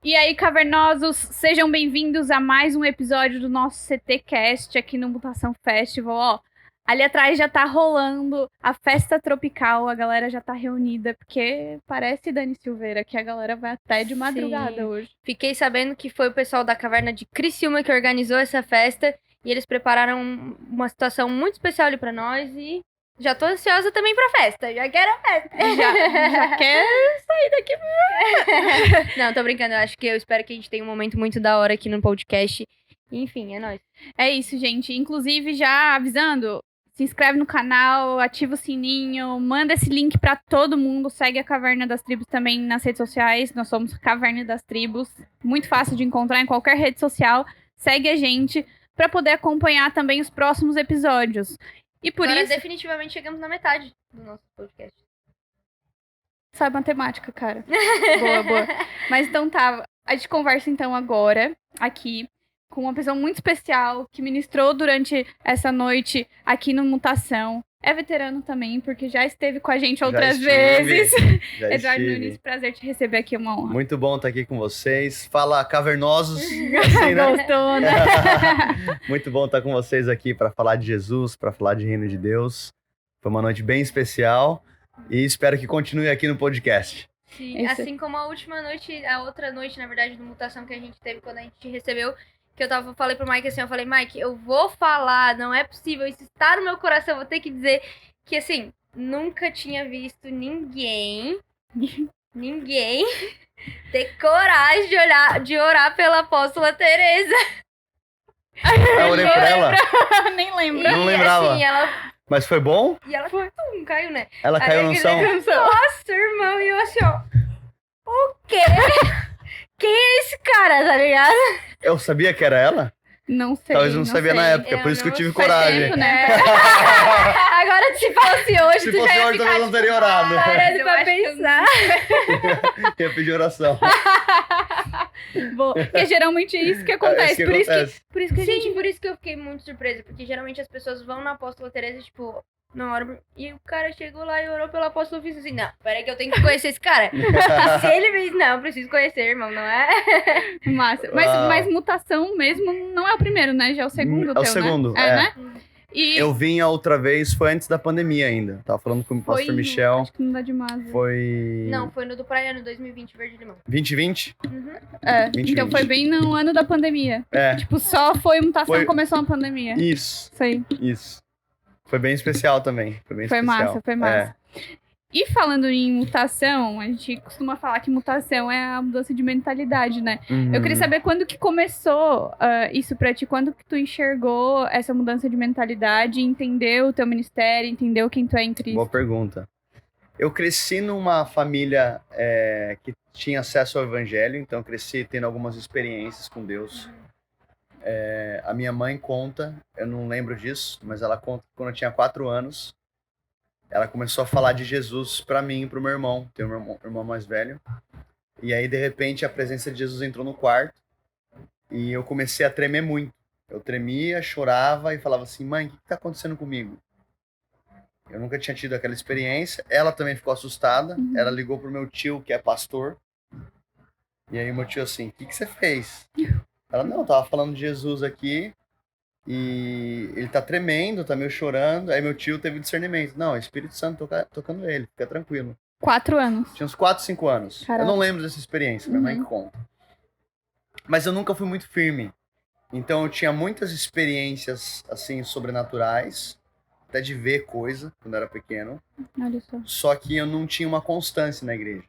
E aí, cavernosos, sejam bem-vindos a mais um episódio do nosso CTcast aqui no Mutação Festival. Ó, ali atrás já tá rolando a festa tropical, a galera já tá reunida, porque parece, Dani Silveira, que a galera vai até de madrugada hoje. Fiquei sabendo que foi o pessoal da Caverna de Criciúma que organizou essa festa e eles prepararam uma situação muito especial ali pra nós e já tô ansiosa também pra festa, já quero a festa. Já quer sair daqui. Não, tô brincando, eu espero que a gente tenha um momento muito da hora aqui no podcast. Enfim, é nóis. É isso, gente. Inclusive, já avisando, se inscreve no canal, ativa o sininho, manda esse link pra todo mundo, segue a Caverna das Tribos também nas redes sociais, nós somos Caverna das Tribos, muito fácil de encontrar em qualquer rede social, segue a gente pra poder acompanhar também os próximos episódios. E por Agora, isso... definitivamente chegamos na metade do nosso podcast. Sabe matemática, cara. Boa. Mas então tá, a gente conversa então agora, aqui, com uma pessoa muito especial que ministrou durante essa noite aqui no Mutação. É veterano também, porque já esteve com a gente outras vezes. Eduardo Nunes, prazer te receber aqui, uma honra. Muito bom estar aqui com vocês. Fala, cavernosos. Assim, né? Gostou, né? Muito bom estar com vocês aqui para falar de Jesus, para falar de Reino de Deus. Foi uma noite bem especial e espero que continue aqui no podcast. Sim, assim como a outra noite, na verdade, do Mutação que a gente teve quando a gente te recebeu, que falei pro Mike assim, Mike, eu vou falar, não é possível, isso está no meu coração, vou ter que dizer que, assim, nunca tinha visto ninguém ter coragem de orar pela apóstola Teresa. Eu orei por ela? Nem lembro. Não lembrava. Assim, Mas foi bom? E ela caiu, né? Ela caiu no chão? Nossa, irmão, e eu assim, ó, o quê? Quem é esse cara, tá ligado? Eu sabia que era ela? Não sei. Talvez eu não sabia na época, por isso que eu tive coragem. Tempo, né? Agora, se fosse hoje, Se tu fosse já ia hoje, ficar talvez eu não teria orado. parando pra pensar. Ia pedir oração. Bom, porque geralmente é isso que acontece. Por isso que Sim, por isso que eu fiquei muito surpresa, porque geralmente as pessoas vão na apóstola Teresa, tipo, na hora, e o cara chegou lá e orou pela apóstola, eu fiz assim, não, peraí que eu tenho que conhecer esse cara. Se ele fez, não, eu preciso conhecer, irmão, não é? Massa. Mas Mutação mesmo não é o primeiro, né? Já é o segundo teu, o segundo, né? Né? E eu vim a outra vez, foi antes da pandemia ainda. Tava falando com o pastor Michel. Acho que não dá de massa. Não, foi no do Praiano 2020, Verde Limão. 2020? Uhum. 2020. Então foi bem no ano da pandemia. Tipo, só foi Mutação e começou a pandemia. Isso. Isso. Foi bem especial também. Foi massa. E falando em mutação, a gente costuma falar que mutação é a mudança de mentalidade, né? Uhum. Eu queria saber quando que começou isso pra ti, quando que tu enxergou essa mudança de mentalidade, entendeu o teu ministério, entendeu quem tu é em Cristo? Boa pergunta. Eu cresci numa família que tinha acesso ao evangelho, então cresci tendo algumas experiências com Deus. A minha mãe conta, eu não lembro disso, mas ela conta que quando eu tinha 4 anos, ela começou a falar de Jesus pra mim e pro meu irmão. Tem um irmão mais velho. E aí, de repente, a presença de Jesus entrou no quarto e eu comecei a tremer muito. Eu tremia, chorava e falava assim, mãe, o que tá acontecendo comigo? Eu nunca tinha tido aquela experiência. Ela também ficou assustada. Ela ligou pro meu tio, que é pastor. E aí o meu tio assim, o que você fez? Ela, não, eu tava falando de Jesus aqui e ele tá tremendo, tá meio chorando. Aí meu tio teve discernimento. Não, é o Espírito Santo tocando ele, fica tranquilo. 4 anos. Tinha uns 4, 5 anos. Caraca. Eu não lembro dessa experiência, minha mãe que conta. Mas eu nunca fui muito firme. Então eu tinha muitas experiências, assim, sobrenaturais. Até de ver coisa, quando eu era pequeno. Olha só. Só que eu não tinha uma constância na igreja.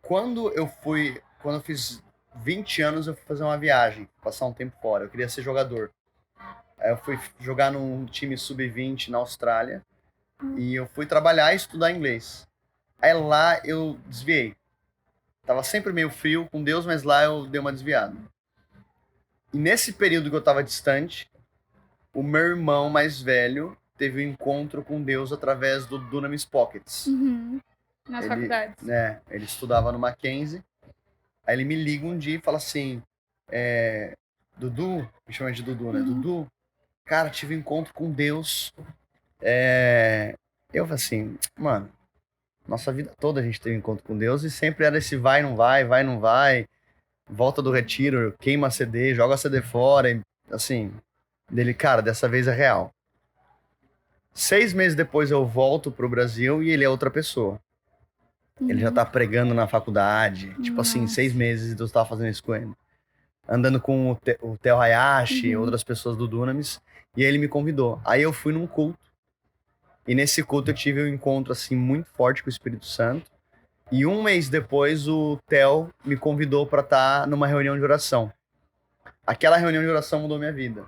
Quando eu fiz 20 anos, eu fui fazer uma viagem, passar um tempo fora. Eu queria ser jogador. Aí eu fui jogar num time sub-20 na Austrália. E eu fui trabalhar e estudar inglês. Aí lá eu desviei. Tava sempre meio frio com Deus, mas lá eu dei uma desviada. E nesse período que eu tava distante, o meu irmão mais velho teve um encontro com Deus através do Dunamis Pockets. Nas faculdades. Ele estudava no Mackenzie. Aí ele me liga um dia e fala assim, Dudu, me chama de Dudu, né? Dudu, cara, tive um encontro com Deus. Eu falei assim, mano, nossa vida toda a gente teve um encontro com Deus e sempre era esse vai, não vai, vai, não vai. volta do retiro, queima CD, joga CD fora, e, assim, dele, cara, dessa vez é real. 6 meses depois eu volto pro Brasil e ele é outra pessoa. Ele já tá pregando na faculdade, tipo assim, 6 meses Deus tava fazendo isso com ele. Andando com o Theo Hayashi, outras pessoas do Dunamis, e aí ele me convidou. Aí eu fui num culto, e nesse culto eu tive um encontro, assim, muito forte com o Espírito Santo, e 1 mês depois o Theo me convidou para estar numa reunião de oração. Aquela reunião de oração mudou minha vida.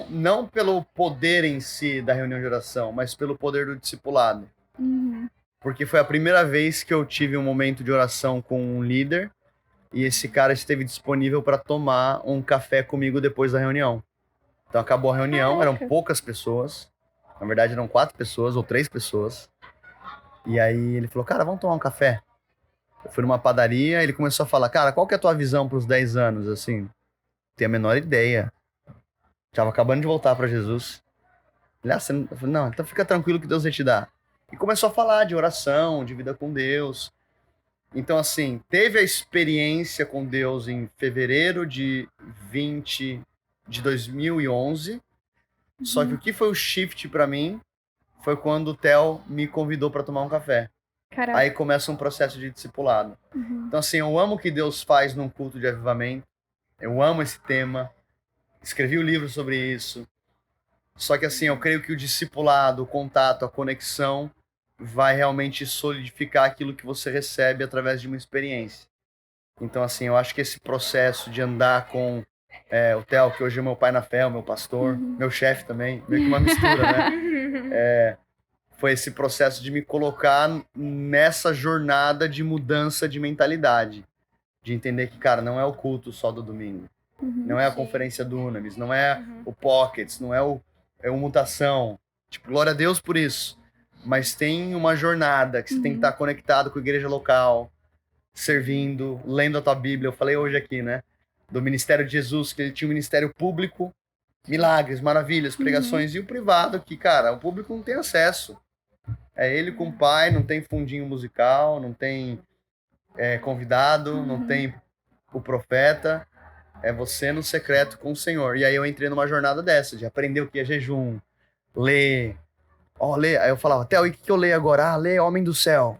Não pelo poder em si da reunião de oração, mas pelo poder do discipulado. Porque foi a primeira vez que eu tive um momento de oração com um líder e esse cara esteve disponível para tomar um café comigo depois da reunião. Então acabou a reunião, eram poucas pessoas. Na verdade eram 4 pessoas ou 3 pessoas. E aí ele falou, cara, vamos tomar um café? Eu fui numa padaria, ele começou a falar, cara, qual que é a tua visão para os 10 anos? Assim, não tenho a menor ideia. Tava acabando de voltar para Jesus. Ele, eu falei, não, então fica tranquilo que Deus vai te dar. E começou a falar de oração, de vida com Deus. Então, assim, teve a experiência com Deus em fevereiro de 2011. Só que o que foi o shift para mim foi quando o Theo me convidou para tomar um café. Caraca. Aí começa um processo de discipulado. Então, assim, eu amo o que Deus faz num culto de avivamento. Eu amo esse tema. Escrevi o livro sobre isso. Só que, assim, eu creio que o discipulado, o contato, a conexão vai realmente solidificar aquilo que você recebe através de uma experiência. Então, assim, eu acho que esse processo de andar com o Theo, que hoje é meu pai na fé, o meu pastor, meu chefe também, meio que uma mistura, né? Foi esse processo de me colocar nessa jornada de mudança de mentalidade. De entender que, cara, não é o culto só do domingo. Não é a conferência do Dunamis, não é o Pockets, não é o Mutação. Tipo, glória a Deus por isso. Mas tem uma jornada que você tem que estar conectado com a igreja local, servindo, lendo a tua Bíblia. Eu falei hoje aqui, né? Do Ministério de Jesus, que ele tinha um ministério público, milagres, maravilhas, pregações, e o privado, que, cara, o público não tem acesso. É ele com o pai, não tem fundinho musical, não tem convidado, não tem o profeta. É você no secreto com o Senhor. E aí eu entrei numa jornada dessa, de aprender o que é jejum, ler. Ler. Aí eu falava, Theo, e o que eu leio agora? Lê Homem do Céu.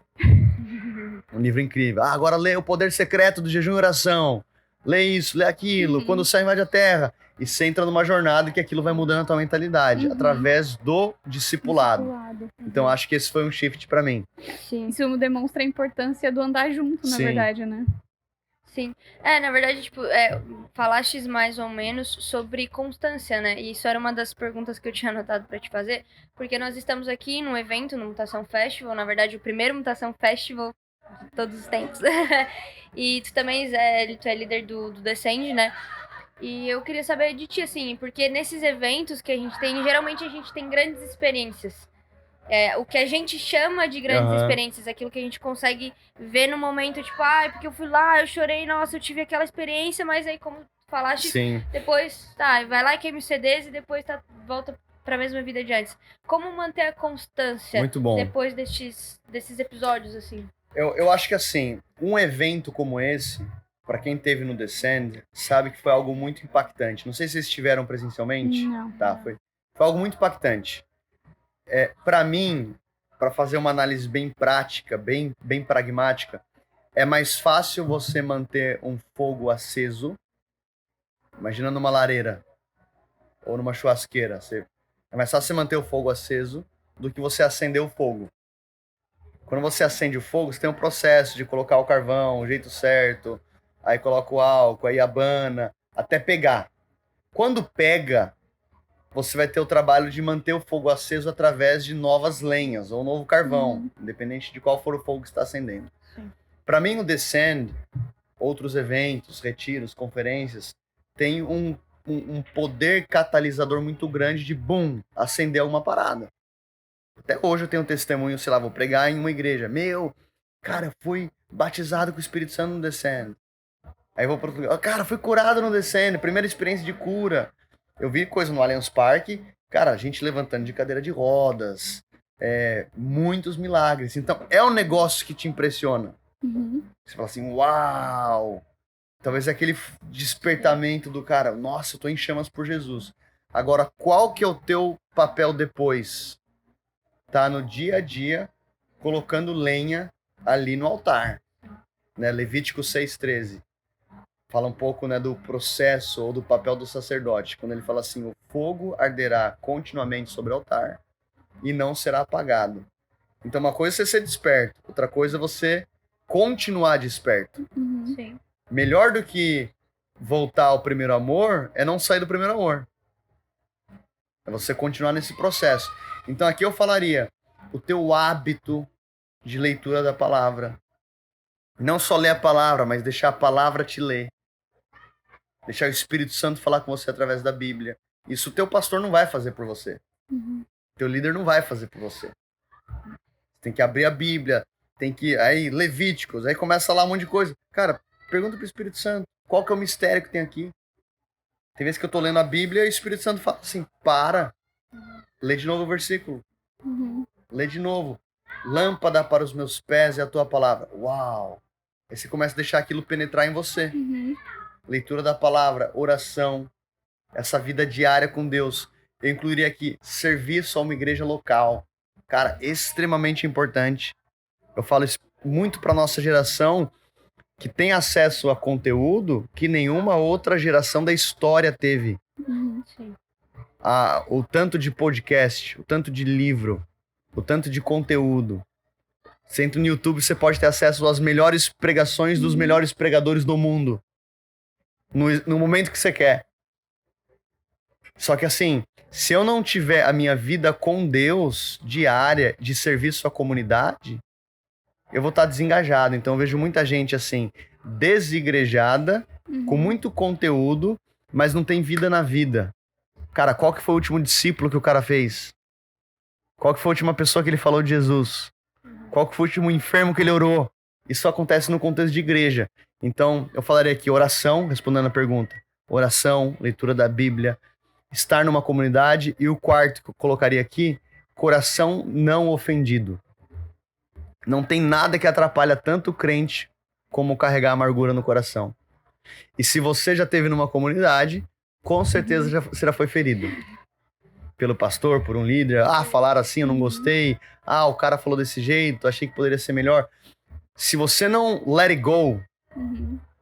Um livro incrível. Agora lê O Poder Secreto do Jejum e Oração. Lê isso, lê aquilo. Quando o céu invade a terra. E você entra numa jornada que aquilo vai mudando a tua mentalidade. Através do discipulado. Então acho que esse foi um shift pra mim. Sim. Isso demonstra a importância do andar junto, na verdade, né? Sim. Na verdade, tipo, falastes mais ou menos sobre constância, né? E isso era uma das perguntas que eu tinha anotado pra te fazer, porque nós estamos aqui num evento, no Mutação Festival, na verdade, o primeiro Mutação Festival de todos os tempos. E tu também tu é líder do Descend, né? E eu queria saber de ti, assim, porque nesses eventos que a gente tem, geralmente a gente tem grandes experiências. O que a gente chama de grandes experiências, aquilo que a gente consegue ver no momento, tipo, porque eu fui lá, eu chorei, nossa, eu tive aquela experiência, mas aí, como tu falaste, depois, vai lá e queima os CDs e depois volta pra mesma vida de antes. Como manter a constância Muito bom. Depois desses episódios, assim? Eu acho que, assim, um evento como esse, pra quem teve no Descend, sabe que foi algo muito impactante. Não sei se vocês estiveram presencialmente. Não. Tá, foi algo muito impactante. Para mim, para fazer uma análise bem prática, bem pragmática, é mais fácil você manter um fogo aceso, imagina numa lareira ou numa churrasqueira. É mais fácil você manter o fogo aceso do que você acender o fogo. Quando você acende o fogo, você tem um processo de colocar o carvão, o jeito certo, aí coloca o álcool, aí abana, até pegar. Quando pega, você vai ter o trabalho de manter o fogo aceso através de novas lenhas ou novo carvão, independente de qual for o fogo que está acendendo. Para mim, o Descend, outros eventos, retiros, conferências, tem um poder catalisador muito grande de, acender alguma parada. Até hoje eu tenho um testemunho, sei lá, vou pregar em uma igreja. Cara, eu fui batizado com o Espírito Santo no Descend. Aí eu vou para outro lugar. Cara, fui curado no Descend, primeira experiência de cura. Eu vi coisa no Allianz Parque, cara, a gente levantando de cadeira de rodas, muitos milagres. Então, é um negócio que te impressiona. Você fala assim, uau! Talvez aquele despertamento do cara, nossa, eu tô em chamas por Jesus. Agora, qual que é o teu papel depois? Tá no dia a dia, colocando lenha ali no altar. Né? Levítico 6,13. Fala um pouco, né, do processo ou do papel do sacerdote. Quando ele fala assim, o fogo arderá continuamente sobre o altar e não será apagado. Então, uma coisa é você ser desperto, outra coisa é você continuar desperto. Sim. Melhor do que voltar ao primeiro amor é não sair do primeiro amor. É você continuar nesse processo. Então aqui eu falaria o teu hábito de leitura da palavra. Não só ler a palavra, mas deixar a palavra te ler. Deixar o Espírito Santo falar com você através da Bíblia. Isso o teu pastor não vai fazer por você. Teu líder não vai fazer por você. Tem que abrir a Bíblia, tem que... Aí, Levíticos, aí começa lá um monte de coisa. Cara, pergunta pro Espírito Santo, qual que é o mistério que tem aqui? Tem vezes que eu tô lendo a Bíblia e o Espírito Santo fala assim, para, lê de novo o versículo. Lê de novo. Lâmpada para os meus pés é a tua palavra. Uau! Aí você começa a deixar aquilo penetrar em você. Leitura da palavra, oração, essa vida diária com Deus. Eu incluiria aqui serviço a uma igreja local. Cara, extremamente importante. Eu falo isso muito para nossa geração, que tem acesso a conteúdo que nenhuma outra geração da história teve. Sim. O tanto de podcast, o tanto de livro, o tanto de conteúdo. Você entra no YouTube, você pode ter acesso às melhores pregações dos melhores pregadores do mundo. No momento que você quer. Só que assim, se eu não tiver a minha vida com Deus diária, de serviço à comunidade, eu vou estar desengajado. Então eu vejo muita gente assim, desigrejada, com muito conteúdo, mas não tem vida na vida. Cara, qual que foi o último discípulo que o cara fez? Qual que foi a última pessoa que ele falou de Jesus? Qual que foi o último enfermo que ele orou? Isso acontece no contexto de igreja. Então, eu falaria aqui oração, respondendo a pergunta. Oração, leitura da Bíblia, estar numa comunidade. E o quarto que eu colocaria aqui, coração não ofendido. Não tem nada que atrapalha tanto o crente como carregar amargura no coração. E se você já esteve numa comunidade, com certeza você já foi ferido. Pelo pastor, por um líder. Ah, falaram assim, eu não gostei. Ah, o cara falou desse jeito, achei que poderia ser melhor. Se você não let it go,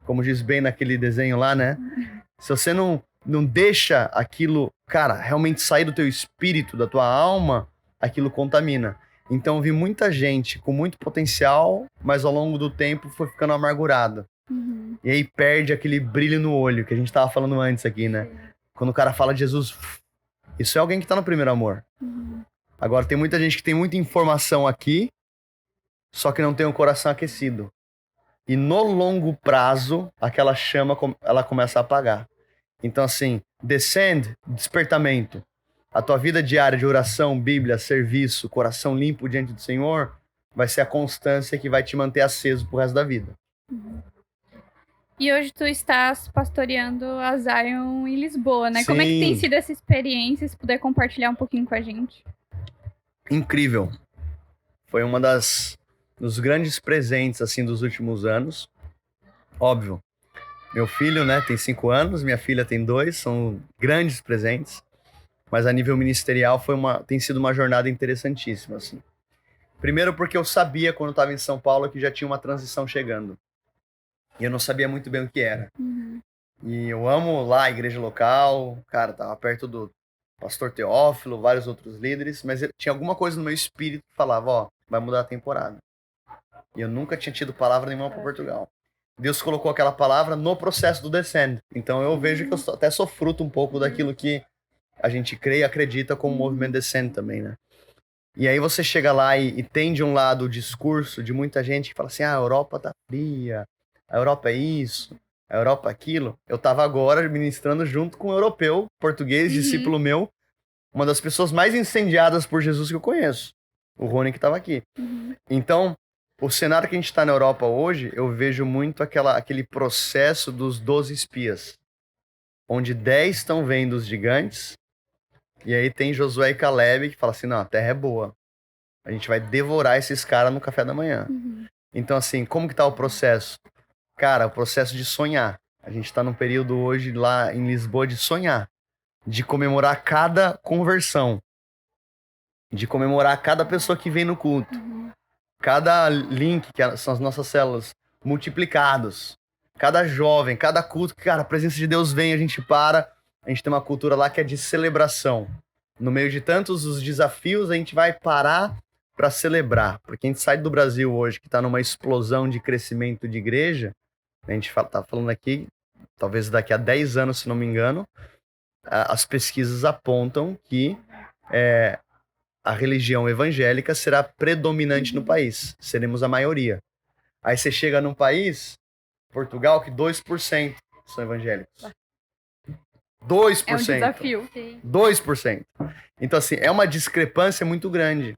como diz bem naquele desenho lá, né? Se você não deixa aquilo, cara, realmente sair do teu espírito, da tua alma, aquilo contamina. Então eu vi muita gente com muito potencial, mas ao longo do tempo foi ficando amargurado. E aí perde aquele brilho no olho, que a gente tava falando antes aqui, né? Quando o cara fala de Jesus, isso é alguém que tá no primeiro amor. Agora tem muita gente que tem muita informação aqui, só que não tem o coração aquecido. E no longo prazo, aquela chama, ela começa a apagar. Então assim, despertamento. A tua vida diária de oração, Bíblia, serviço, coração limpo diante do Senhor, vai ser a constância que vai te manter aceso pro resto da vida. E hoje tu estás pastoreando a Zion em Lisboa, né? Sim. Como é que tem sido essa experiência? Se puder compartilhar um pouquinho com a gente. Incrível. Foi uma dos grandes presentes, assim, dos últimos anos. Óbvio. Meu filho, né, tem 5 anos, minha filha tem 2, são grandes presentes. Mas a nível ministerial tem sido uma jornada interessantíssima, assim. Primeiro porque eu sabia, quando eu estava em São Paulo, que já tinha uma transição chegando. E eu não sabia muito bem o que era. E eu amo lá a igreja local, cara, tava perto do pastor Teófilo, vários outros líderes, mas tinha alguma coisa no meu espírito que falava, ó, vai mudar a temporada. E eu nunca tinha tido palavra nenhuma para Portugal. Deus colocou aquela palavra no processo do Descend. Então eu vejo que eu até sou fruto um pouco daquilo que a gente crê e acredita como movimento Descend também, né? E aí você chega lá e tem de um lado o discurso de muita gente que fala assim, a Europa tá fria, a Europa é isso, a Europa é aquilo. Eu tava agora ministrando junto com um europeu, português, discípulo meu, uma das pessoas mais incendiadas por Jesus que eu conheço, o Rony que tava aqui. Então, o cenário que a gente tá na Europa hoje, eu vejo muito aquele processo dos 12 espias, onde 10 estão vendo os gigantes, e aí tem Josué e Caleb que falam assim, não, a terra é boa. A gente vai devorar esses caras no café da manhã. Então, assim, como que tá o processo? Cara, o processo de sonhar. A gente está num período hoje lá em Lisboa de sonhar, de comemorar cada conversão, de comemorar cada pessoa que vem no culto, cada link, que são as nossas células, multiplicados, cada jovem, cada culto, cara, a presença de Deus vem, a gente tem uma cultura lá que é de celebração. No meio de tantos os desafios, a gente vai parar para celebrar, porque a gente sai do Brasil hoje, que está numa explosão de crescimento de igreja, a gente tá falando aqui, talvez daqui a 10 anos, se não me engano, as pesquisas apontam que a religião evangélica será predominante no país. Seremos a maioria. Aí você chega num país, Portugal, que 2% são evangélicos. 2%. É um desafio. 2%. Então, assim, é uma discrepância muito grande.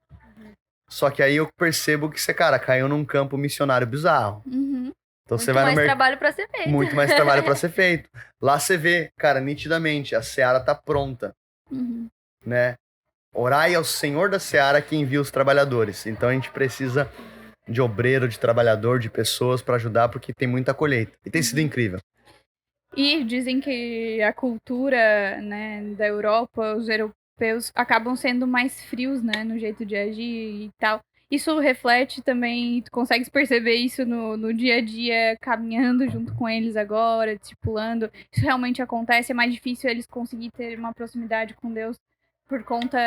Só que aí eu percebo que você, cara, caiu num campo missionário bizarro. Uhum. Então Muito você vai mais no trabalho pra ser feito. Muito mais trabalho para ser feito. Lá você vê, cara, nitidamente, a seara tá pronta, Uhum. né? Orai ao Senhor da seara que envia os trabalhadores. Então a gente precisa de obreiro, de trabalhador, de pessoas para ajudar, porque tem muita colheita. E tem sido incrível. E dizem que a cultura, né, da Europa, os europeus acabam sendo mais frios, né, no jeito de agir e tal. Isso reflete também, tu consegues perceber isso no dia a dia, caminhando junto com eles agora, discipulando. Isso realmente acontece, é mais difícil eles conseguir ter uma proximidade com Deus por conta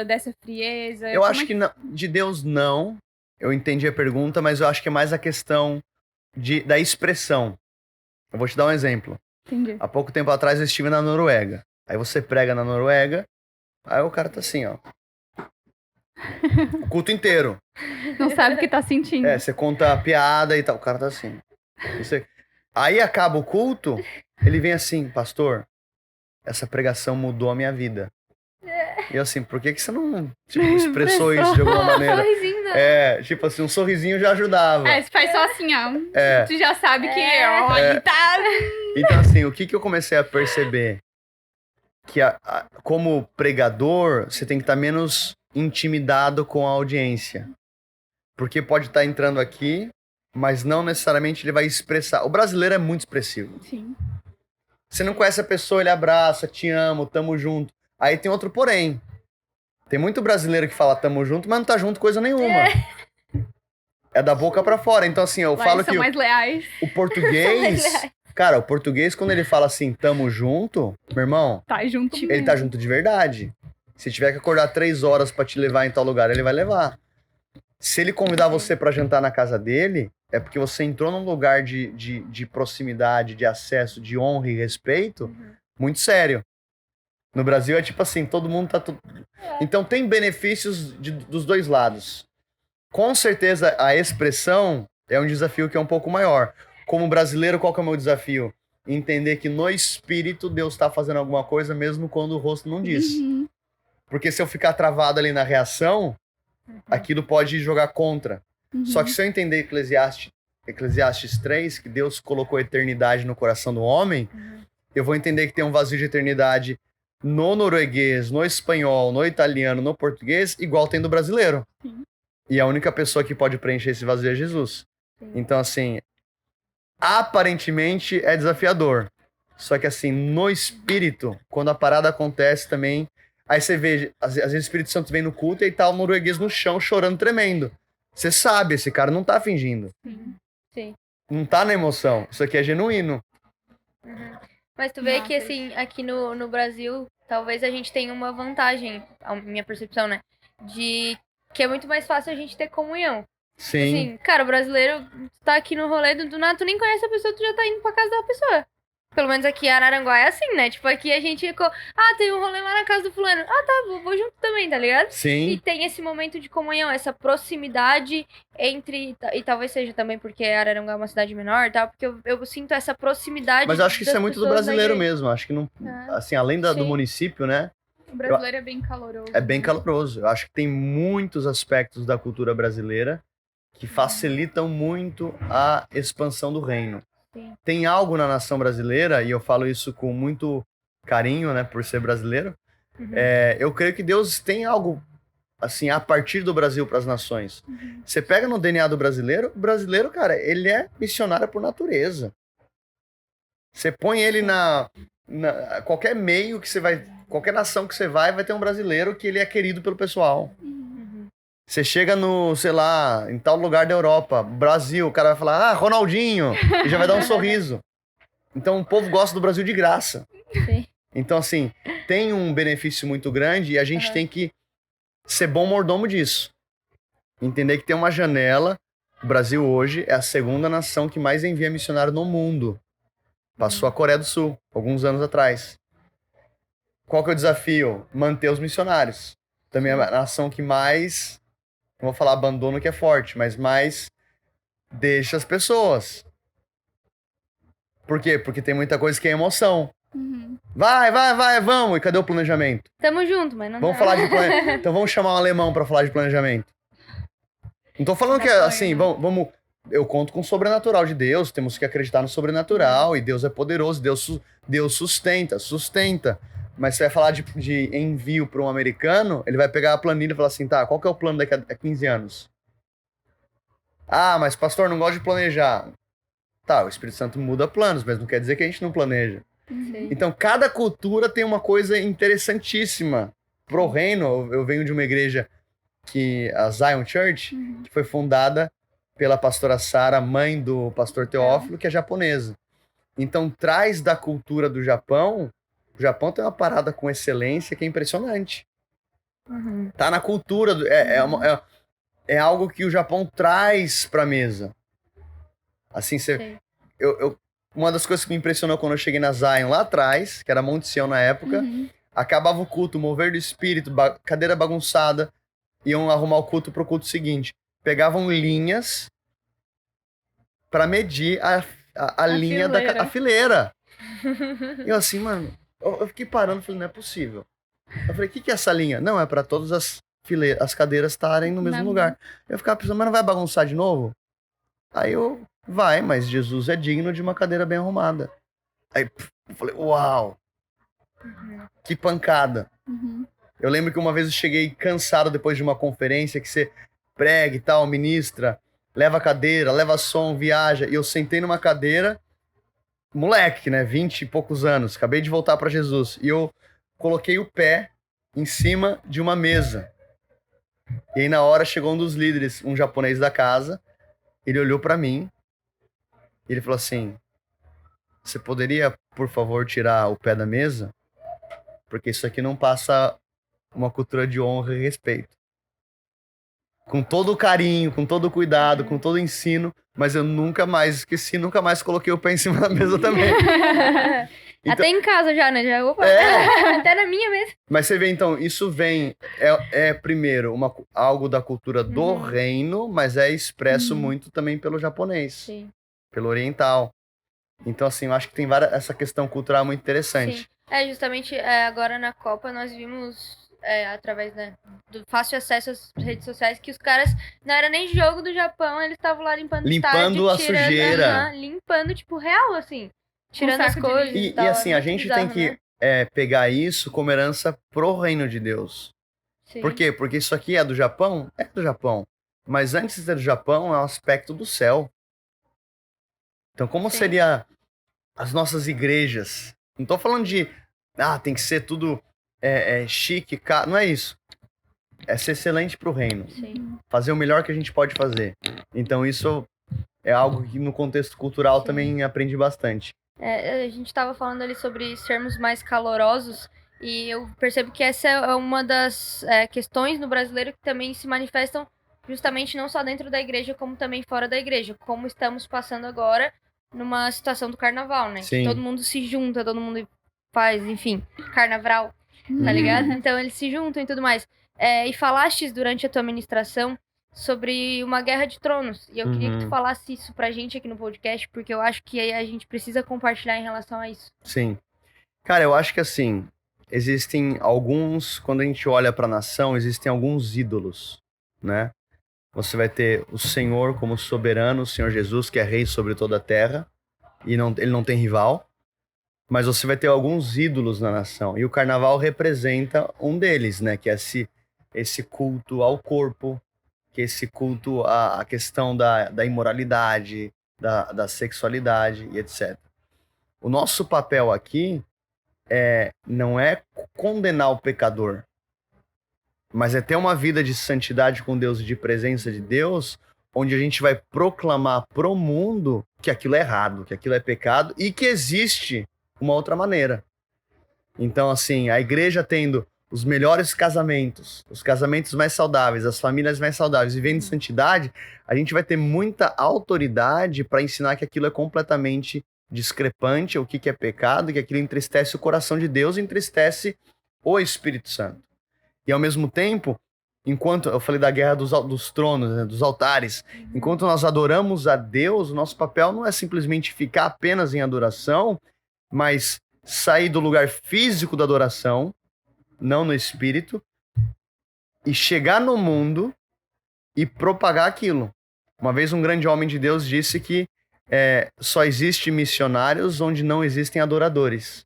dessa frieza. Eu acho que de Deus não. Eu entendi a pergunta, mas eu acho que é mais a questão da expressão. Eu vou te dar um exemplo. Entendi. Há pouco tempo atrás eu estive na Noruega. Aí você prega na Noruega, aí o cara tá assim, ó. O culto inteiro. Não sabe o que tá sentindo. Você conta a piada e tal, o cara tá assim. Aí acaba o culto, ele vem assim, pastor, essa pregação mudou a minha vida. E eu assim, por que você não expressou isso de alguma maneira? Sorrisinho, né? Tipo assim, um sorrisinho já ajudava. Você faz só assim, ó. Tu já sabe que tá... Então assim, o que eu comecei a perceber? Que como pregador, você tem que estar menos intimidado com a audiência. Porque pode estar entrando aqui, mas não necessariamente ele vai expressar. O brasileiro é muito expressivo. Sim. Você não conhece a pessoa, ele abraça, te amo, tamo junto. Aí tem outro porém. Tem muito brasileiro que fala tamo junto, mas não tá junto coisa nenhuma. É da boca pra fora. Então assim, eu falo são que mais leais. o português... Cara, o português, quando ele fala assim, tamo junto, meu irmão... Tá junto Ele mesmo. tá junto de verdade. Se tiver que acordar 3 horas pra te levar em tal lugar, ele vai levar. Se ele convidar você pra jantar na casa dele, é porque você entrou num lugar de proximidade, de acesso, de honra e respeito, muito sério. No Brasil é tipo assim, todo mundo tá... Então tem benefícios dos dois lados. Com certeza a expressão é um desafio que é um pouco maior. Como brasileiro, qual que é o meu desafio? Entender que no espírito Deus tá fazendo alguma coisa mesmo quando o rosto não diz. Uhum. Porque se eu ficar travado ali na reação, aquilo pode jogar contra. Uhum. Só que se eu entender Eclesiastes 3, que Deus colocou a eternidade no coração do homem, eu vou entender que tem um vazio de eternidade no norueguês, no espanhol, no italiano, no português, igual tem do brasileiro. Sim. E a única pessoa que pode preencher esse vazio é Jesus. Sim. Então, assim, aparentemente é desafiador. Só que, assim, no espírito, quando a parada acontece também... Aí você vê, às vezes o Espírito Santo vem no culto e tá o norueguês no chão chorando tremendo. Você sabe, esse cara não tá fingindo. Sim. Não tá na emoção. Isso aqui é genuíno. Mas tu vê Nossa, que, assim, aqui no Brasil, talvez a gente tenha uma vantagem, a minha percepção, né? De que é muito mais fácil a gente ter comunhão. Sim. Assim, cara, o brasileiro tá aqui no rolê do nada, tu nem conhece a pessoa, tu já tá indo pra casa da pessoa. Pelo menos aqui em Araranguá é assim, né? Tipo, aqui a gente... tem um rolê lá na casa do fulano. Tá, vou junto também, tá ligado? Sim. E tem esse momento de comunhão, essa proximidade entre... E talvez seja também porque Araranguá é uma cidade menor, tá? Porque eu sinto essa proximidade. Mas eu acho que isso das é muito do pessoas da brasileiro igreja. mesmo. Acho que não... Assim, além do Sim. município, né? O brasileiro é bem caloroso. É bem caloroso. Eu acho que tem muitos aspectos da cultura brasileira que facilitam muito a expansão do reino. Sim. Tem algo na nação brasileira, e eu falo isso com muito carinho, né, por ser brasileiro. Eu creio que Deus tem algo, assim, a partir do Brasil para as nações. Você pega no DNA do brasileiro, o brasileiro, cara, ele é missionário por natureza. Você põe ele qualquer meio que você vai, qualquer nação que você vai ter um brasileiro que ele é querido pelo pessoal. Você chega no, sei lá, em tal lugar da Europa, Brasil, o cara vai falar, Ronaldinho, e já vai dar um sorriso. Então o povo gosta do Brasil de graça. Sim. Então, assim, tem um benefício muito grande e a gente tem que ser bom mordomo disso. Entender que tem uma janela. O Brasil hoje é a segunda nação que mais envia missionário no mundo. Passou a Coreia do Sul, alguns anos atrás. Qual que é o desafio? Manter os missionários. Também é a nação que mais, não vou falar abandono que é forte, mas mais deixa as pessoas. Por quê? Porque tem muita coisa que é emoção. Vai, vamos. E cadê o planejamento? Tamo junto, mas não Vamos dá. falar de planejamento. Então vamos chamar um alemão pra falar de planejamento. Não tô falando que, assim, vamos... Eu conto com o sobrenatural de Deus, temos que acreditar no sobrenatural, e Deus é poderoso, Deus sustenta. Mas você vai falar de envio para um americano, ele vai pegar a planilha e falar assim, tá, qual que é o plano daqui a 15 anos? Mas pastor, não gosta de planejar. Tá, o Espírito Santo muda planos, mas não quer dizer que a gente não planeja. Sim. Então, cada cultura tem uma coisa interessantíssima. Pro reino, eu venho de uma igreja a Zion Church, que foi fundada pela pastora Sara, mãe do pastor Teófilo, que é japonesa. Então, traz da cultura do Japão. O Japão tem uma parada com excelência que é impressionante. Tá na cultura, é algo que o Japão traz pra mesa. Assim, uma das coisas que me impressionou quando eu cheguei na Zion lá atrás, que era Monte Sião na época, acabava o culto, mover do espírito, cadeira bagunçada, iam arrumar o culto pro culto seguinte. Pegavam linhas pra medir a linha da fileira. E eu assim, mano, eu fiquei parando, falei, não é possível. Eu falei, o que é essa linha? Não, é pra todas as cadeiras estarem no mesmo lugar. Eu ficava pensando, mas não vai bagunçar de novo? Aí vai, mas Jesus é digno de uma cadeira bem arrumada. Aí eu falei, uau! Que pancada. Eu lembro que uma vez eu cheguei cansado depois de uma conferência que você prega e tal, ministra, leva cadeira, leva som, viaja. E eu sentei numa cadeira, moleque, né? 20 e poucos anos, acabei de voltar pra Jesus. E eu coloquei o pé em cima de uma mesa. E aí na hora chegou um dos líderes, um japonês da casa, ele olhou pra mim e ele falou assim, você poderia, por favor, tirar o pé da mesa? Porque isso aqui não passa uma cultura de honra e respeito. Com todo o carinho, com todo o cuidado, com todo o ensino, mas eu nunca mais esqueci, nunca mais coloquei o pé em cima da mesa também. Então, até em casa já, né? Já, opa, até na minha mesa. Mas você vê, então, isso vem... primeiro, algo da cultura do reino, mas é expresso muito também pelo japonês. Sim. Pelo oriental. Então, assim, eu acho que tem essa questão cultural muito interessante. Sim. Justamente agora na Copa nós vimos... através do fácil acesso às redes sociais, que os caras, não era nem jogo do Japão, eles estavam lá limpando estádio, a sujeira. Limpando, tipo, real, assim. Tirando as coisas e tal. E assim, a gente tem que pegar isso como herança pro reino de Deus. Sim. Por quê? Porque isso aqui é do Japão? É do Japão. Mas antes de ser do Japão, é um aspecto do céu. Então, como seria as nossas igrejas? Não tô falando de, tem que ser tudo... chique, não é isso. É ser excelente pro reino. Sim. Fazer o melhor que a gente pode fazer. Então isso é algo que no contexto cultural também aprendi bastante. A gente tava falando ali sobre sermos mais calorosos e eu percebo que essa é uma das questões no brasileiro que também se manifestam justamente não só dentro da igreja, como também fora da igreja. Como estamos passando agora numa situação do carnaval, né? Sim. Que todo mundo se junta, todo mundo faz, enfim, carnaval. Tá ligado? Então eles se juntam e tudo mais. E falastes durante a tua ministração sobre uma guerra de tronos. E eu queria que tu falasse isso pra gente aqui no podcast, porque eu acho que a gente precisa compartilhar em relação a isso. Sim. Cara, eu acho que assim, existem alguns, quando a gente olha pra nação, existem alguns ídolos, né? Você vai ter o Senhor como soberano, o Senhor Jesus, que é rei sobre toda a terra, e ele não tem rival. Mas você vai ter alguns ídolos na nação. E o carnaval representa um deles, né? Que é esse culto ao corpo, que é esse culto à questão da imoralidade, da sexualidade e etc. O nosso papel aqui não é condenar o pecador, mas é ter uma vida de santidade com Deus e de presença de Deus, onde a gente vai proclamar pro mundo que aquilo é errado, que aquilo é pecado e que existe uma outra maneira. Então, assim, a igreja tendo os melhores casamentos, os casamentos mais saudáveis, as famílias mais saudáveis, vivendo em santidade, a gente vai ter muita autoridade para ensinar que aquilo é completamente discrepante, o que é pecado, que aquilo entristece o coração de Deus e entristece o Espírito Santo. E ao mesmo tempo, enquanto eu falei da guerra dos tronos, né, dos altares, enquanto nós adoramos a Deus, o nosso papel não é simplesmente ficar apenas em adoração, mas sair do lugar físico da adoração, não no espírito, e chegar no mundo e propagar aquilo. Uma vez um grande homem de Deus disse que só existe missionários onde não existem adoradores.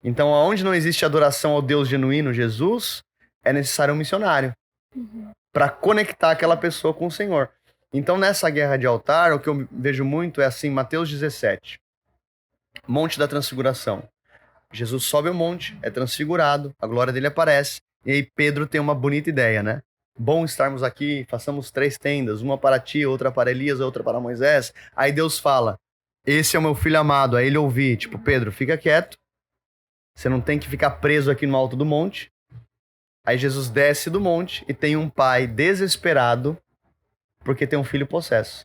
Então, onde não existe adoração ao Deus genuíno, Jesus, é necessário um missionário para conectar aquela pessoa com o Senhor. Então, nessa guerra de altar, o que eu vejo muito é assim, Mateus 17, Monte da Transfiguração. Jesus sobe o monte, é transfigurado, a glória dele aparece, e aí Pedro tem uma bonita ideia, né? Bom estarmos aqui, façamos 3 tendas, uma para ti, outra para Elias, outra para Moisés. Aí Deus fala, esse é o meu filho amado. Aí ele ouve, tipo, Pedro, fica quieto, você não tem que ficar preso aqui no alto do monte. Aí Jesus desce do monte e tem um pai desesperado porque tem um filho possesso.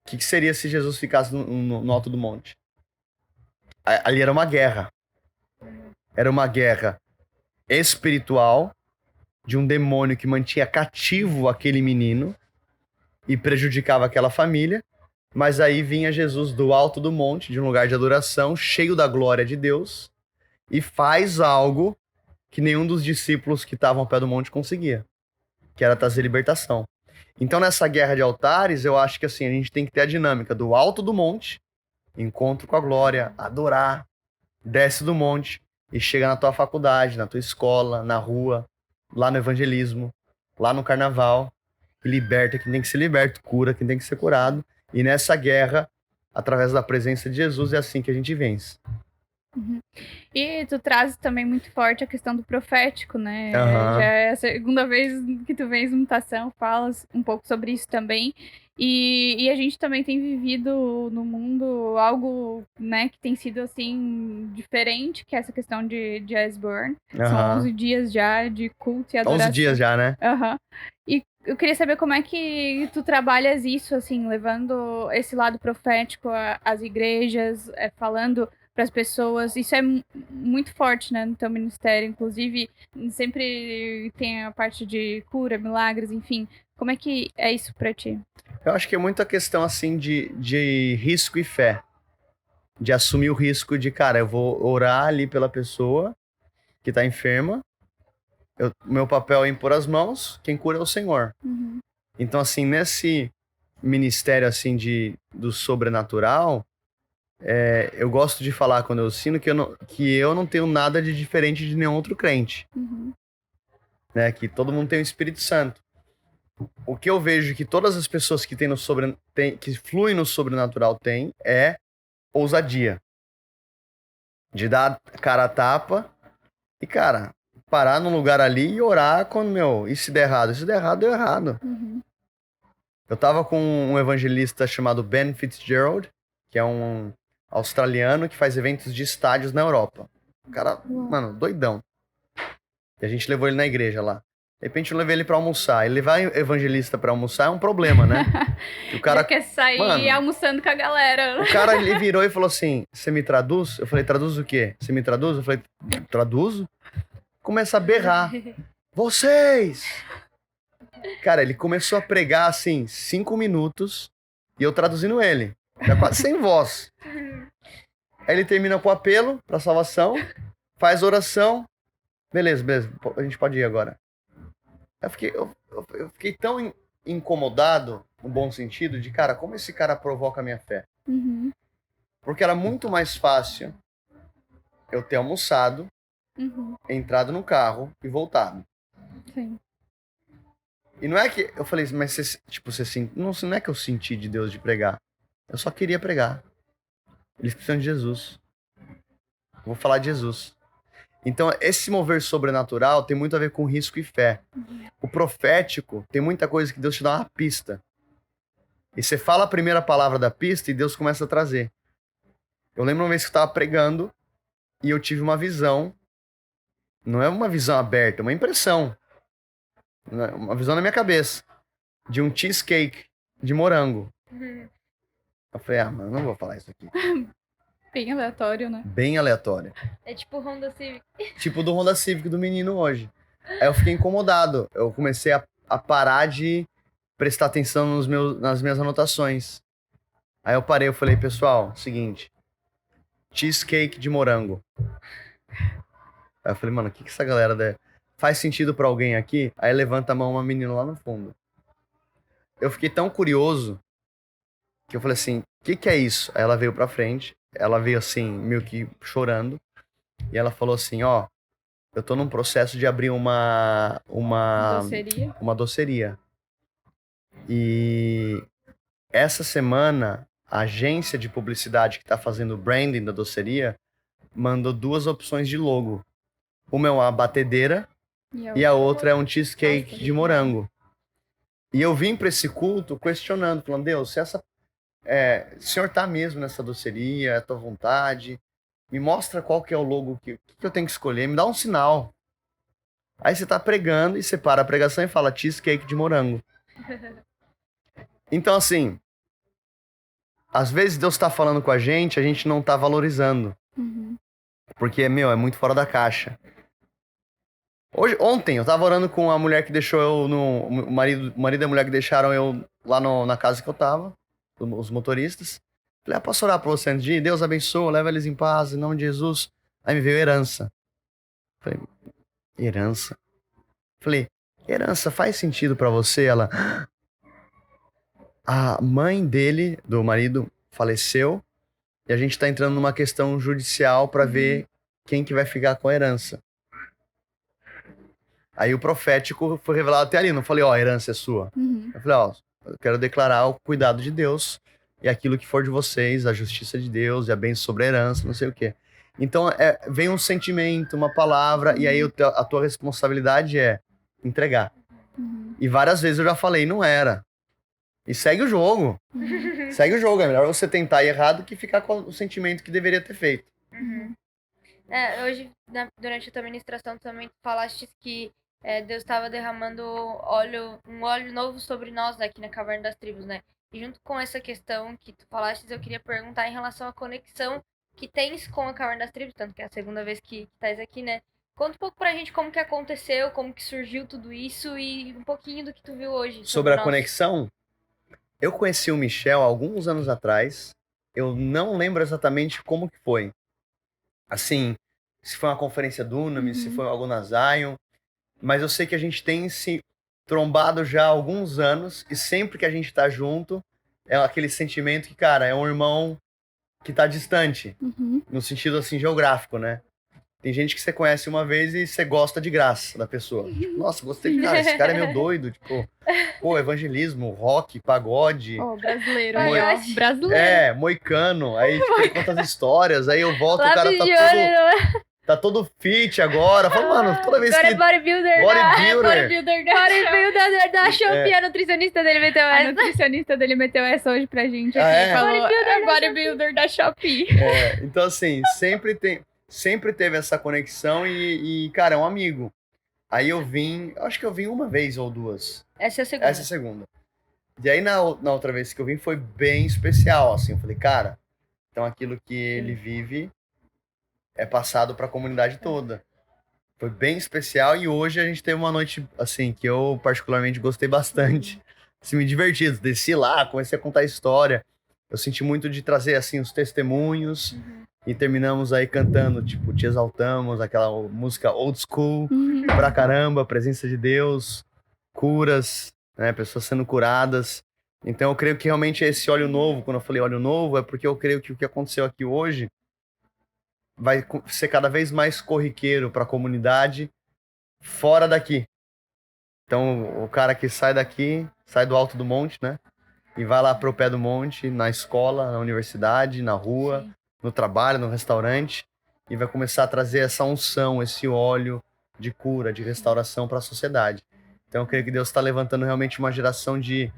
O que seria se Jesus ficasse no alto do monte? Ali era uma guerra. Era uma guerra espiritual de um demônio que mantinha cativo aquele menino e prejudicava aquela família. Mas aí vinha Jesus do alto do monte, de um lugar de adoração, cheio da glória de Deus, e faz algo que nenhum dos discípulos que estavam ao pé do monte conseguia, que era trazer libertação. Então, nessa guerra de altares, eu acho que assim, a gente tem que ter a dinâmica do alto do monte, encontro com a glória, adorar, desce do monte e chega na tua faculdade, na tua escola, na rua, lá no evangelismo, lá no carnaval, e liberta quem tem que ser liberto, cura quem tem que ser curado. E nessa guerra, através da presença de Jesus, é assim que a gente vence. E tu traz também muito forte a questão do profético, né? Aham. Já é a segunda vez que tu vens Mutação, falas um pouco sobre isso também. E a gente também tem vivido no mundo algo, né, que tem sido, assim, diferente, que é essa questão de Esborn. São Aham. 11 dias já de culto e adoração. 11 dias já, né? Aham. E eu queria saber como é que tu trabalhas isso, assim, levando esse lado profético às igrejas, falando para as pessoas. Isso é muito forte, né, no teu ministério. Inclusive, sempre tem a parte de cura, milagres, enfim. Como é que é isso para ti? Eu acho que é muita questão, assim, de risco e fé. De assumir o risco de, cara, eu vou orar ali pela pessoa que tá enferma. Meu papel é impor as mãos, quem cura é o Senhor. Uhum. Então, assim, nesse ministério, assim, do sobrenatural, eu gosto de falar quando eu ensino que eu não tenho nada de diferente de nenhum outro crente. Uhum. Né? Que todo mundo tem o Espírito Santo. O que eu vejo que todas as pessoas que que fluem no sobrenatural têm é ousadia. De dar cara a tapa e, cara, parar num lugar ali e orar quando, e se der errado? Se der errado, deu errado. Uhum. Eu tava com um evangelista chamado Ben Fitzgerald, que é um australiano que faz eventos de estádios na Europa. O cara, mano, doidão. E a gente levou ele na igreja lá. De repente eu levei ele pra almoçar. E levar evangelista pra almoçar é um problema, né? Que o cara Já quer sair Mano, almoçando com a galera. o cara ele virou e falou assim: você me traduz? Eu falei, traduz o quê? Você me traduz? Eu falei, traduzo? Começa a berrar. Vocês! Cara, ele começou a pregar assim, 5 minutos, e eu traduzindo ele. Já quase sem voz. Aí ele termina com o apelo pra salvação, faz oração. Beleza, a gente pode ir agora. Eu fiquei tão incomodado, no bom sentido, de, cara, como esse cara provoca a minha fé? Uhum. Porque era muito mais fácil eu ter almoçado, Uhum. entrado no carro e voltado. Sim. E não é que eu falei, mas você, tipo, não é que eu senti de Deus de pregar. Eu só queria pregar. Eles precisam de Jesus. Eu vou falar de Jesus. Então, esse mover sobrenatural tem muito a ver com risco e fé. O profético tem muita coisa que Deus te dá uma pista. E você fala a primeira palavra da pista e Deus começa a trazer. Eu lembro uma vez que eu estava pregando e eu tive uma visão. Não é uma visão aberta, é uma impressão. Uma visão na minha cabeça. De um cheesecake de morango. Eu falei, mano, não vou falar isso aqui. Bem aleatório, né? Bem aleatório. É tipo Honda Civic. Tipo do Honda Civic do menino hoje. Aí eu fiquei incomodado. Eu comecei a parar de prestar atenção nas minhas anotações. Aí eu parei, eu falei, pessoal, seguinte. Cheesecake de morango. Aí eu falei, mano, o que essa galera faz sentido pra alguém aqui? Aí levanta a mão uma menina lá no fundo. Eu fiquei tão curioso que eu falei assim, o que é isso? Aí ela veio pra frente, ela veio assim, meio que chorando, e ela falou assim, ó, eu tô num processo de abrir uma doceria. E essa semana, a agência de publicidade que tá fazendo o branding da doceria mandou 2 opções de logo. Uma é uma batedeira e a outra é um cheesecake de morango. E eu vim pra esse culto questionando, falando, Deus, se o senhor tá mesmo nessa doceria, é a tua vontade, me mostra qual que é o logo que eu tenho que escolher, me dá um sinal. Aí você tá pregando e você para a pregação e fala cheesecake de morango. Então, assim, às vezes Deus tá falando com a gente não tá valorizando. Porque, é muito fora da caixa. Ontem eu tava orando com a mulher que deixou eu o marido e a mulher que deixaram eu lá na casa que eu tava, os motoristas. Falei, posso orar pra você antes de ir? Deus abençoa, leva eles em paz, em nome de Jesus. Aí me veio herança. Falei, herança? Falei, herança faz sentido pra você? Ela, a mãe dele, do marido, faleceu e a gente tá entrando numa questão judicial pra ver quem que vai ficar com a herança. Aí o profético foi revelado até ali. Não falei, a herança é sua. Eu falei, eu quero declarar o cuidado de Deus e aquilo que for de vocês, a justiça de Deus e a bênção sobre a herança, não sei o quê. Então, vem um sentimento, uma palavra, e aí a tua responsabilidade é entregar. E várias vezes eu já falei, não era. E segue o jogo. Segue o jogo. É melhor você tentar ir errado que ficar com o sentimento que deveria ter feito. Hoje, durante a tua ministração, também falaste que Deus estava derramando um óleo novo sobre nós aqui na Caverna das Tribos, né? E junto com essa questão que tu falaste, eu queria perguntar em relação à conexão que tens com a Caverna das Tribos, tanto que é a segunda vez que estás aqui, né? Conta um pouco pra gente como que aconteceu, como que surgiu tudo isso e um pouquinho do que tu viu hoje. Sobre a conexão, eu conheci o Michel há alguns anos atrás. Eu não lembro exatamente como que foi. Assim, se foi uma conferência do Unami, se foi algo na Zion. Mas eu sei que a gente tem se trombado já há alguns anos e sempre que a gente tá junto, é aquele sentimento que, cara, é um irmão que tá distante, no sentido, assim, geográfico, né? Tem gente que você conhece uma vez e você gosta de graça da pessoa. Tipo, nossa, gostei de cara, esse cara é meio doido, tipo, evangelismo, rock, pagode. Brasileiro, brasileiro. Moicano, aí tipo, ele conta as histórias, aí eu volto, o cara tá todo fit agora. Fala, mano, toda vez agora que... Bodybuilder da Shopee, a nutricionista dele meteu essa. A nutricionista dele meteu essa hoje pra gente. Bodybuilder da Shopee. Então, assim, sempre teve essa conexão e, cara, é um amigo. Aí acho que eu vim uma vez ou duas. Essa é a segunda. E aí, na outra vez que eu vim, foi bem especial, assim. Eu falei, cara, então aquilo que ele vive é passado pra comunidade toda. Foi bem especial e hoje a gente teve uma noite, assim, que eu particularmente gostei bastante. Assim, me diverti, desci lá, comecei a contar a história. Eu senti muito de trazer, assim, os testemunhos. E terminamos aí cantando, tipo, Te Exaltamos, aquela música old school, pra caramba, presença de Deus, curas, né, pessoas sendo curadas. Então eu creio que realmente esse óleo novo, quando eu falei óleo novo, é porque eu creio que o que aconteceu aqui hoje vai ser cada vez mais corriqueiro para a comunidade fora daqui. Então, o cara que sai daqui, sai do alto do monte, né? E vai lá pro pé do monte, na escola, na universidade, na rua, no trabalho, no restaurante, e vai começar a trazer essa unção, esse óleo de cura, de restauração para a sociedade. Então eu creio que Deus está levantando realmente uma geração de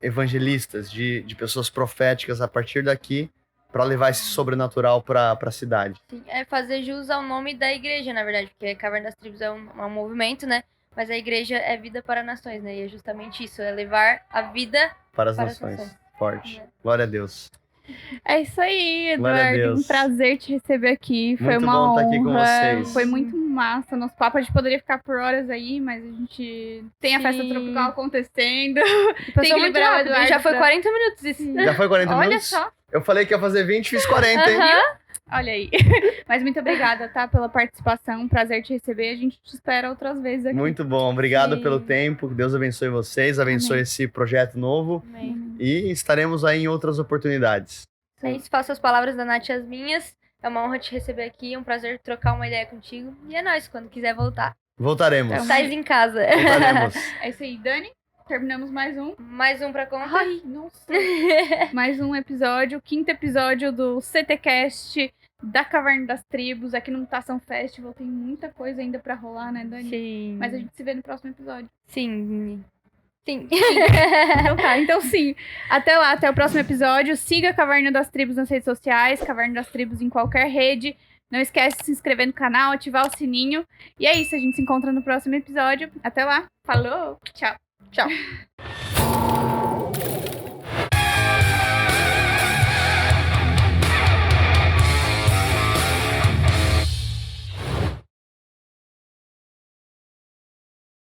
evangelistas, de pessoas proféticas a partir daqui, para levar esse sobrenatural para a cidade. Sim, é fazer jus ao nome da igreja, na verdade, porque a Caverna das Tribos é um movimento, né? Mas a igreja é vida para nações, né? E é justamente isso, é levar a vida Para as para as nações. nações. Forte. É. Glória a Deus. É isso aí, Glória a Eduardo. Um Deus. prazer te receber aqui. Foi Muito uma bom honra. estar aqui com vocês. Foi muito massa. Nosso papo, a gente poderia ficar por horas aí, mas a gente tem a festa Sim. tropical acontecendo. Passou que muito liberar o rápido, Eduardo já foi pra- 40 minutos isso. Já foi 40 Olha minutos? só. Eu falei que ia fazer 20, fiz 40, hein? Olha aí. Mas muito obrigada, tá? Pela participação. Um prazer te receber. A gente te espera outras vezes aqui. Muito bom. Obrigado Sim. pelo tempo. Que Deus abençoe vocês, abençoe Amém. esse projeto novo. Amém. E estaremos aí em outras oportunidades. É isso, faço as palavras da Nath as minhas. É uma honra te receber aqui, é um prazer trocar uma ideia contigo. E é nóis, quando quiser voltar. Voltaremos. Então, Estais em casa. Voltaremos. É isso aí, Dani. Terminamos mais um. Mais um pra conta. Ai, nossa. Mais um episódio, o 5º episódio do CTcast da Caverna das Tribos, aqui no Mutação Festival. Tem muita coisa ainda pra rolar, né, Dani? Sim. Mas a gente se vê no próximo episódio. Sim. Sim. Então tá, então sim. Até lá, até o próximo episódio. Siga a Caverna das Tribos nas redes sociais, Caverna das Tribos em qualquer rede. Não esquece de se inscrever no canal, ativar o sininho. E é isso, a gente se encontra no próximo episódio. Até lá. Falou. Tchau. Tchau.